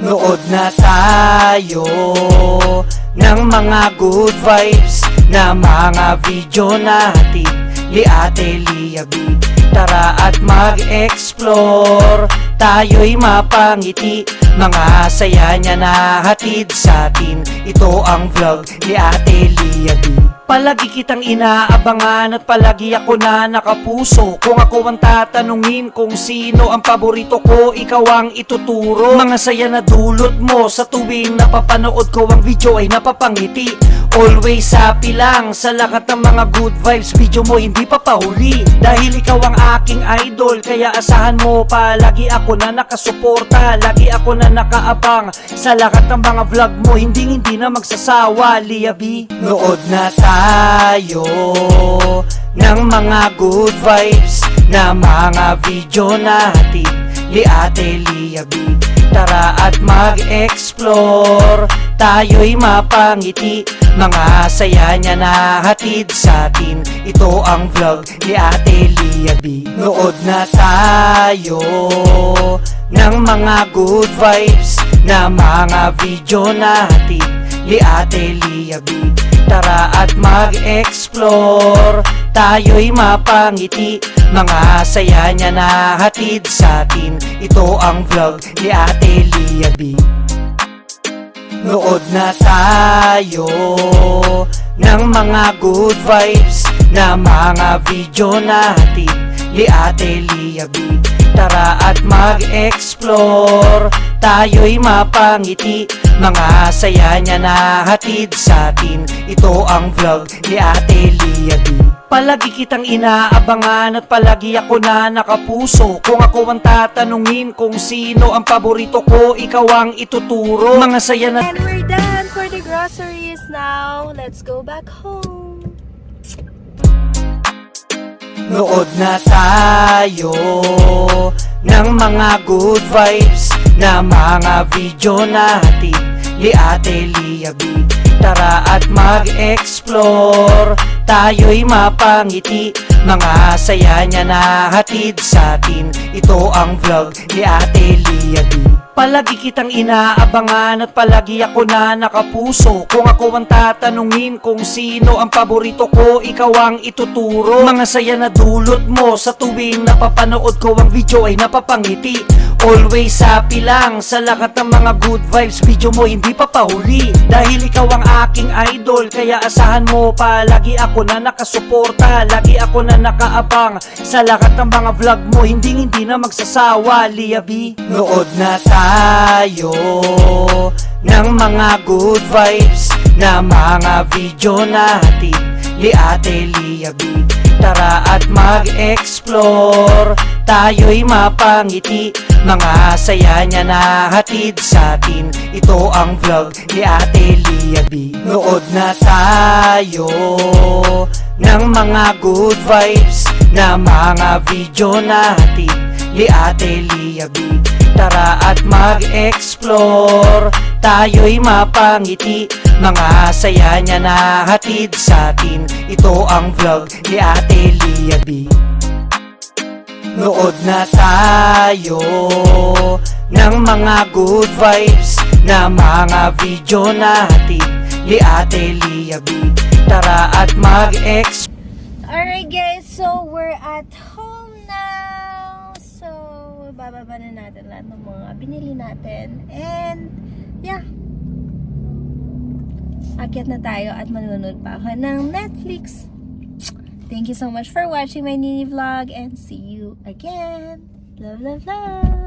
Nood na tayo ng mga good vibes na mga video natin ni Ate Lia B. Tara at mag-explore, tayo'y mapangiti, mga saya niya na hatid sa atin. Ito ang vlog ni Ate Lia B. Palagi kitang inaabangan at palagi ako na nakapuso. Kung ako ang tatanungin kung sino ang paborito ko, ikaw ang ituturo. Mga saya na dulot mo sa tuwing napapanood ko ang video ay napapangiti. Always happy lang sa lahat ng mga good vibes, video mo hindi pa pahuli. Dahil ikaw ang aking idol, kaya asahan mo palagi ako na nakasuporta. Lagi ako na nakaabang sa lahat ng mga vlog mo, hindi na magsasawa. Lia B, nood na tayo ng mga good vibes na mga video natin ni Ate Lia B. Tara at mag-explore, tayo'y mapangiti, mga saya niya na hatid sa atin. Ito ang vlog ni Ate Lia B. Nood na tayo ng mga good vibes na mga video natin ni Ate Lia B. Tara at mag-explore, tayo'y mapangiti, mga saya niya na hatid sa atin. Ito ang vlog ni Ate Lia B. Nood na tayo ng mga good vibes na mga video natin ni Ate Lia B. Tara at mag-explore, tayo'y mapangiti, mga saya niya na hatid sa atin. Ito ang vlog ni Ate Lia B. Palagi kitang inaabangan at palagi ako na nakapuso. Kung ako ang tatanungin kung sino ang paborito ko, ikaw ang ituturo. Mga saya na... And we're done for the groceries now. Let's go back home. Nood na tayo ng mga good vibes na mga video natin ni Ate Lia B. Tara at mag-explore, tayo'y mapangiti, mga saya niya na hatid sa atin. Ito ang vlog ni Ate Lia B. Palagi kitang inaabangan at palagi ako na nakapuso. Kung ako ang tatanungin kung sino ang paborito ko, ikaw ang ituturo. Mga saya na dulot mo sa tuwing napapanood ko ang video ay napapangiti. Always happy lang sa lahat ng mga good vibes, video mo hindi pa pahuli. Dahil ikaw ang aking idol, kaya asahan mo palagi ako na nakasuporta. Lagi ako na nakaabang sa lahat ng mga vlog mo, hindi na magsasawa. Lia B, nood na tayo ng mga good vibes na mga video natin ni Ate Lia B. Tara at mag-explore, tayo'y mapangiti, mga saya niya na hatid sa atin. Ito ang vlog ni Ate Lia B. Nood na tayo ng mga good vibes na mga video natin ni Ate Lia B. Tara at mag-explore, tayo'y mapangiti, mga saya niya na hatid sa atin. Ito ang vlog ni Ate Lia B. Nood na tayo ng mga good vibes na mga video natin ni Ate Lia B. Tara at mag-explore. Alright guys, so we're at home now. So, bababa na natin lahat ng mga binili natin. And, yeah. Akyat na tayo at manunod pa ako ng Netflix. Thank you so much for watching my Nini vlog and see you again. Love, love, love!